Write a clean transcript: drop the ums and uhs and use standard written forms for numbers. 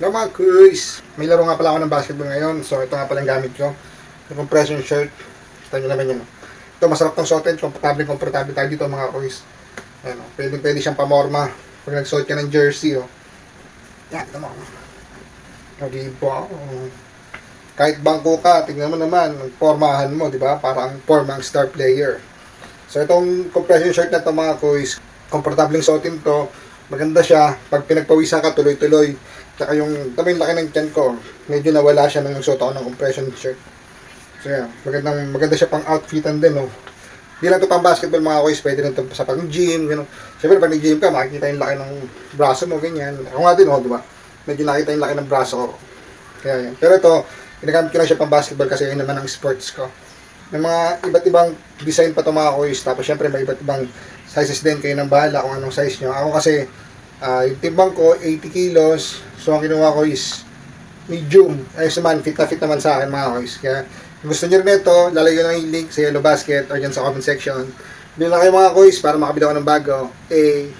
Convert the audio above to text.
Hello mga kuys! May laro nga pala ako ng basketball ngayon. So ito nga pala yung gamit ko. Yung compression shirt. Kita nyo naman yun. Ito masarap tong suotin. Komportable tayo dito mga kuys. Ayan, pwede siyang pamorma. Pag nagsuot ka ng jersey. Oh. Yan, ito mo. Nag-iibo ako. Kahit bangko ka, tingnan mo naman. Formahan mo, di ba? Parang formang star player. So itong compression shirt na ito mga kuys. Komportableng suotin to. Maganda siya. Pag pinagpawisan ka, tuloy-tuloy. Tsaka yung laki ng tiyan ko, medyo nawala siya nung nagsuot ako ng compression shirt. So yan, maganda siya pang outfitan din, no. Hindi lang ito pang basketball mga kuys, pwede rin ito sa pang gym, gano'n. Siyempre pag nag-gym ka, makikita yung laki ng braso mo, ganyan. Ako nga din, di ba? Medyo nakita yung laki ng braso ko. Kaya yan. Pero ito, ginagamit ko lang siya pang basketball kasi yun naman ang sports ko. May mga iba't ibang design pa ito mga kuys, tapos siyempre may iba't ibang sizes din, kayo nang bahala kung anong size nyo. Ako kasi, yung timbang ko, 80 kilos. So, ang kinuha ko is medium. Ayos naman, fit naman sa akin mga kuys. Kaya, kung gusto nyo rin ito, lalagay ko na yung link sa Yellow Basket or dyan sa comment section. Bili na kayo mga kuys para makabili ako ng bago.